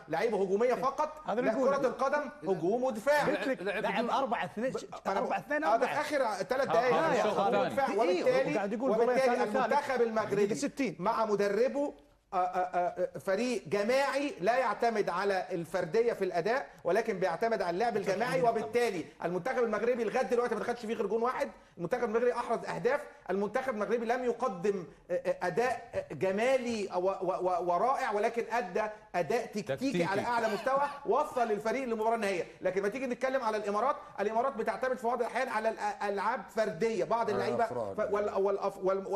لعيبه هجوميه فقط. لا، كره القدم هجوم ودفاع. لعب 4-2 ده في اخر 3 دقائق وبالتالي المنتخب المغربي مع مدربه فريق جماعي لا يعتمد على الفرديه في الاداء، ولكن بيعتمد على اللعب الجماعي. وبالتالي المنتخب المغربي لغايه دلوقتي ما دخلش فيه غير جون واحد. المنتخب المغربي احرز اهداف. المنتخب المغربي لم يقدم اداء جمالي ورائع، ولكن ادى اداء تكتيكي على اعلى مستوى وصل الفريق للمباراه النهائيه. لكن ما تيجي نتكلم على الامارات بتعتمد في بعض الاحيان على الالعاب فرديه، بعض اللعيبه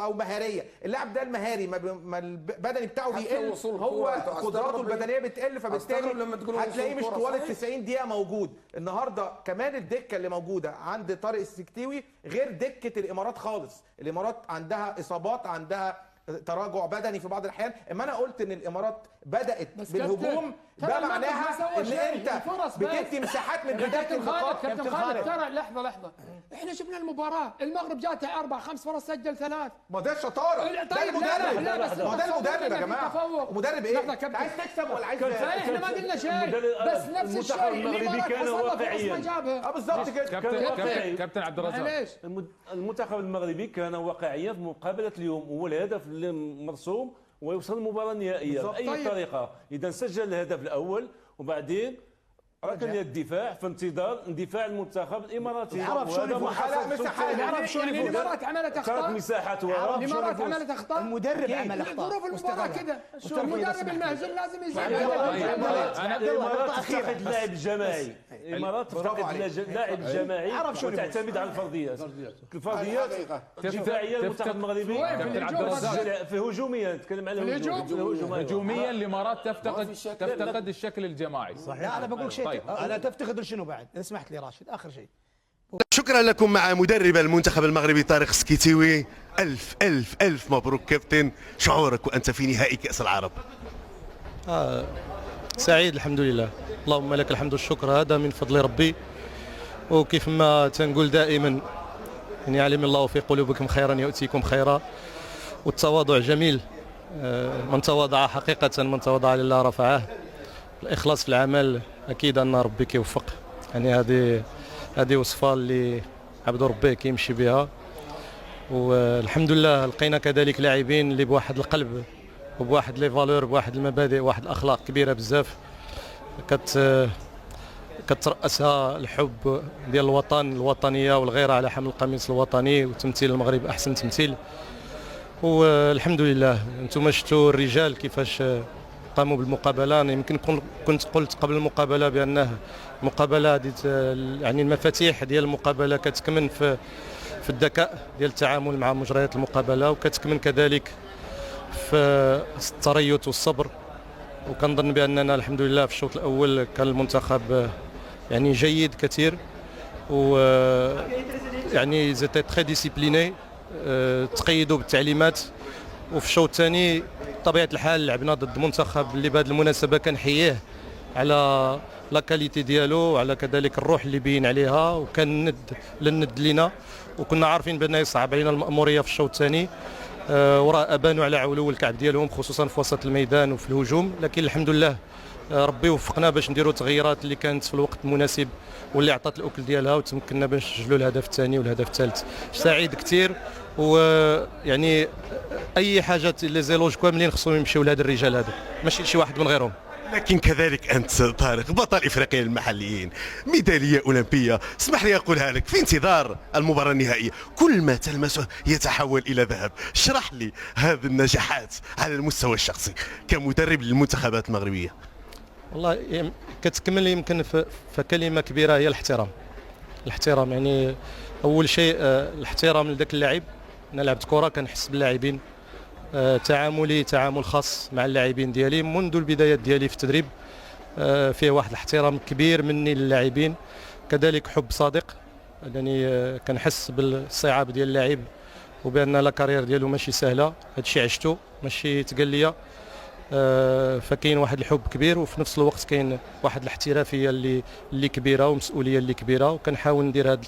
او مهاريه. اللاعب ده المهاري البدني بتاعه بيقل، هو قدراته البدنيه بتقل، فبالتالي هتلاقيه مش طوال ال 90 دقيقه موجود. النهارده كمان الدكه اللي موجوده عند طارق السكتيوي غير دكه الامارات خالص. الامارات عندها اصابات، عندها تراجع بدني في بعض الاحيان. اما انا قلت ان الامارات بدات بالهجوم، ده معناها ان انت بتدي مساحات من بدايه اللقاء. كابتن خالد ترى لحظه احنا شفنا المباراه، المغرب جاتها 4-5 فرص سجل 3. ما ده الشطاره. ده المدرب. ما ده المدرب يا جماعه. مدرب ايه؟ عايز تكسب ولا عايز؟ احنا ما قلنا شيء، بس نفس الشيء الامارات كان واقعيا. ما جابها. بالظبط كده. كابتن عبد الرزاق، المنتخب المغربي كان واقعيا في مقابله اليوم، هو الهدف المرسوم ويوصل المباراه النهائيه باي طريقه. اذا سجل الهدف الاول وبعدين ركن الدفاع في انتظار اندفاع المنتخب الاماراتي. عرف شو الامارات عملت اخطاء، مساحات الامارات عملت اخطاء، المدرب عمل اخطاء. ظروف المباراه كده، المدرب المهزوم لازم يزيد. الامارات تفتقد لاعب جماعي، الامارات تفتقد لاعب جماعي وتعتمد على الفرديات. الفرديات دفاعيا المنتخب المغربي في هجوميا، نتكلم على الهجوم. هجوميا الامارات تفتقد الشكل الجماعي. صحيح. انا بقول شيء. انا تفتقد شنو بعد؟ ان سمحت لي راشد، اخر شيء. شكرا لكم مع مدرب المنتخب المغربي طارق السكيتيوي. الف الف الف مبروك كابتن. شعورك وانت في نهائي كاس العرب؟ سعيد الحمد لله، اللهم لك الحمد والشكر، هذا من فضل ربي. وكيف ما تنقول دائما يعني يعلم الله في قلوبكم خيرا يؤتيكم خيرا. والتواضع جميل، من تواضع حقيقة من تواضع لله رفعه. الإخلاص في العمل أكيد أن ربي كيوفق، يعني هذه وصفة اللي عبد ربي كيمشي بها. والحمد لله لقينا كذلك لاعبين اللي بواحد القلب وبواحد لي فالور، بواحد المبادئ، واحد الأخلاق كبيرة بزاف كترأسها الحب ديال الوطن، الوطنية والغيرة على حمل القميص الوطني وتمثيل المغرب أحسن تمثيل. والحمد لله انتم شفتوا الرجال كيفاش قاموا بالمقابله. انا يمكن كنت قلت قبل المقابله بانه المقابله يعني المفاتيح ديال المقابله كتكمن في الذكاء ديال التعامل مع مجريات المقابله، وكتكمن كذلك في التريث والصبر. وكنظن باننا الحمد لله في الشوط الاول كان المنتخب يعني جيد كثير، و يعني زيتي تري ديسيبليني، تقيدوا بالتعليمات. وفي الشوط الثاني بطبيعه الحال لعبنا ضد منتخب اللي بهذه المناسبه كنحييه على لا كاليتي ديالو وعلى كذلك الروح اللي بين عليها، وكان الند لينا، وكنا عارفين بانه يصعب علينا المأموريه في الشوط الثاني. وراه ابانوا على علو الكعب ديالهم خصوصا في وسط الميدان وفي الهجوم. لكن الحمد لله ربي وفقنا باش نديروا التغييرات اللي كانت في الوقت المناسب واللي عطات الاكل ديالها، وتمكنا باش نسجلوا الهدف الثاني والهدف الثالث. سعيد كثير، ويعني اي حاجه لي زيلوج كاملين خصهم يمشيو لهاد الرجال هذا، ماشي شي واحد من غيرهم. لكن كذلك انت طارق بطل افريقيا المحليين، ميداليه اولمبيه، اسمح لي اقولها لك في انتظار المباراه النهائيه، كل ما تلمسه يتحول الى ذهب. اشرح لي هذه النجاحات على المستوى الشخصي كمدرب للمنتخبات المغربيه. والله كتكمل يمكن في كلمه كبيره هي الاحترام. الاحترام يعني اول شيء الاحترام لذاك اللاعب. انا لعبت كره كنحس باللاعبين، تعاملي تعامل خاص مع اللاعبين ديالي منذ البدايات ديالي في التدريب، فيه واحد الاحترام كبير مني للاعبين، كذلك حب صادق، يعني كنحس بالصعاب ديال اللاعب وبان لا كارير ديالو ماشي سهله. هذا الشيء عشته ماشي تقال لي، فكاين واحد الحب كبير، وفي نفس الوقت كاين واحد الاحترافيه اللي كبيره ومسؤوليه اللي كبيره. وكنحاول ندير هاد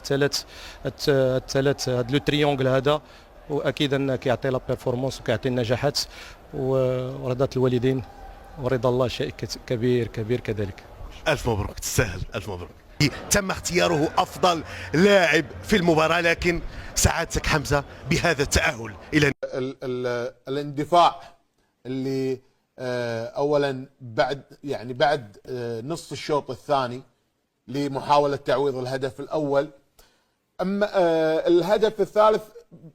الثلاث هاد لو تريونغل هذا، واكيد ان كيعطي لا بيرفورمانس وكيعطي النجاحات ورضات الوالدين ورضا الله شيء كبير كبير كذلك. ألف مبروك، تستاهل، ألف مبروك. تم اختياره أفضل لاعب في المباراة، لكن سعادتك حمزة بهذا التأهل إلى الاندفاع اللي أولا بعد نصف الشوط الثاني لمحاولة تعويض الهدف الأول. أما الهدف الثالث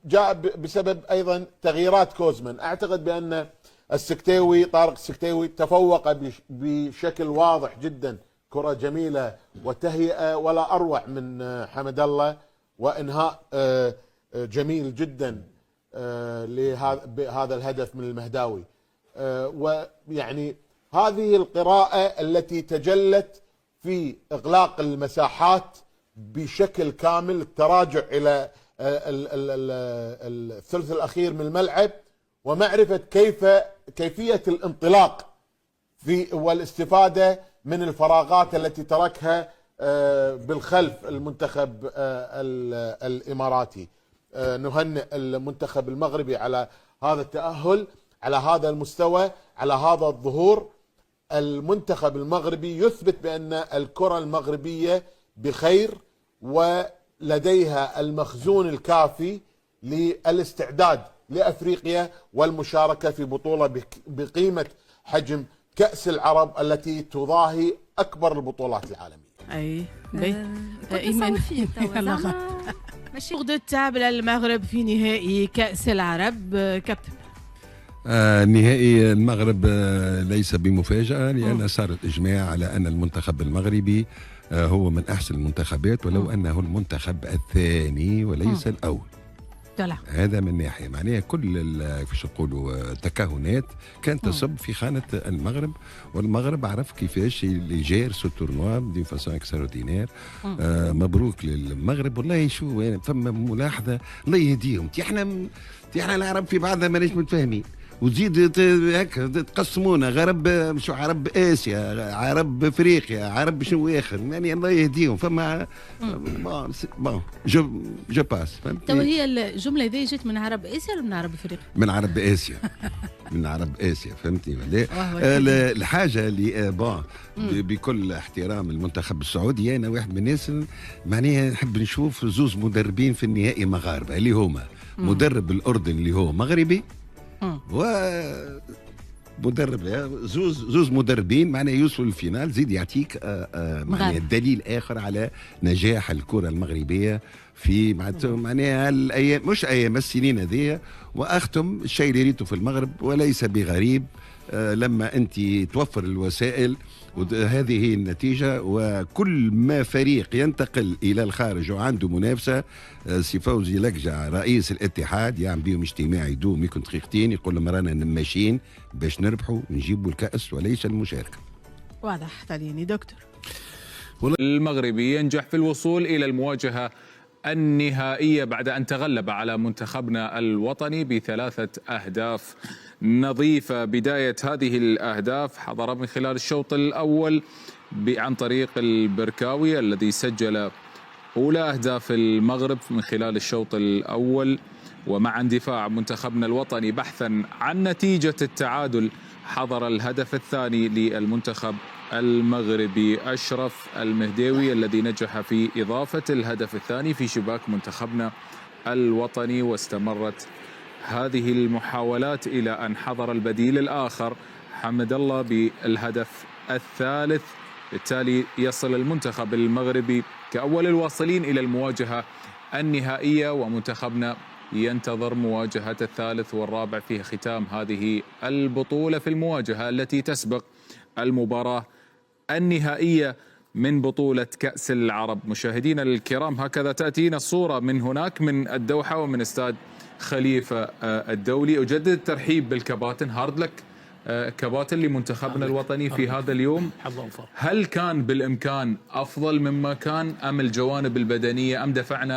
جاء بسبب أيضا تغييرات كوزمان. أعتقد بأن طارق السكتيوي تفوق بشكل واضح جدا، كرة جميلة وتهيئة ولا أروع من حمد الله، وإنهاء جميل جدا لهذا الهدف من المهداوي. ويعني هذه القراءة التي تجلت في إغلاق المساحات بشكل كامل، التراجع إلى الثلث الأخير من الملعب، ومعرفة كيفية الانطلاق والاستفادة من الفراغات التي تركها بالخلف المنتخب الإماراتي. نهنئ المنتخب المغربي على هذا التأهل، على هذا المستوى، على هذا الظهور. المنتخب المغربي يثبت بأن الكرة المغربية بخير، ولديها المخزون الكافي للاستعداد لأفريقيا والمشاركة في بطولة بقيمة حجم كأس العرب التي تضاهي أكبر البطولات العالمية. أي إيمان ماشي غدة تعب المغرب في نهائي كأس العرب. كابتن نهائي المغرب ليس بمفاجأة، لأن صار الإجماع على أن المنتخب المغربي هو من أحسن المنتخبات، ولو أنه المنتخب الثاني وليس الأول. هذا من ناحية، معناها كل كيفاش نقولوا تكهنات كانت تصب في خانة المغرب، والمغرب عرف كيفاش يجير سو تورنوا دي فاسون اكستراوردينير. مبروك للمغرب. والله شو فما ملاحظة الله يهديهم، احنا العرب في بعضها ماناش متفاهمين، وتزيد هكا تقسمونا غرب شو عرب اسيا، عرب افريقيا، عرب شنو اخر، يعني الله يهديهم. فما بون جو باس. تو هي الجمله هذه جت من عرب اسيا ولا من عرب افريقيا؟ من عرب اسيا. من عرب اسيا، فهمتني ولا؟ الحاجه اللي بون بكل احترام المنتخب السعودي، انا واحد من الناس معناها نحب نشوف زوز مدربين في النهائي مغاربه، اللي هما مدرب الاردن اللي هو مغربي، ومدرب زوز مدربين معناه يوصلوا للفينال. زيد يعطيك معناه دليل اخر على نجاح الكره المغربيه في معناها الايام، مش ايام السنين هذه. واختم الشيء اللي ريته في المغرب وليس بغريب، لما انت توفر الوسائل وهذه هي النتيجة. وكل ما فريق ينتقل إلى الخارج وعنده منافسة، سي فوزي لقجع رئيس الاتحاد يعمل بهم اجتماع يدوم يكون دقيقتين، يقول لهم رانا ماشيين باش نربحوا ونجيبوا الكأس وليس المشاركة. واضح تاليني دكتور. المغربي ينجح في الوصول إلى المواجهة النهائية بعد أن تغلب على منتخبنا الوطني ب3 أهداف نظيفة. بداية هذه الأهداف حضر من خلال الشوط الأول عن طريق البركاوي الذي سجل أولى أهداف المغرب من خلال الشوط الأول، ومع اندفاع منتخبنا الوطني بحثا عن نتيجة التعادل حضر الهدف الثاني للمنتخب المغربي أشرف المهداوي الذي نجح في إضافة الهدف الثاني في شباك منتخبنا الوطني. واستمرت هذه المحاولات إلى أن حضر البديل الآخر حمد الله بالهدف الثالث. بالتالي يصل المنتخب المغربي كأول الواصلين إلى المواجهة النهائية، ومنتخبنا ينتظر مواجهة الثالث والرابع في ختام هذه البطولة في المواجهة التي تسبق المباراة النهائية من بطولة كأس العرب. مشاهدينا الكرام، هكذا تأتينا الصورة من هناك من الدوحة ومن استاد خليفة الدولي. أجدد الترحيب بالكباتن. هارد لك كباتن لمنتخبنا الوطني في هذا اليوم. هل كان بالإمكان أفضل مما كان، أم الجوانب البدنية، أم دفعنا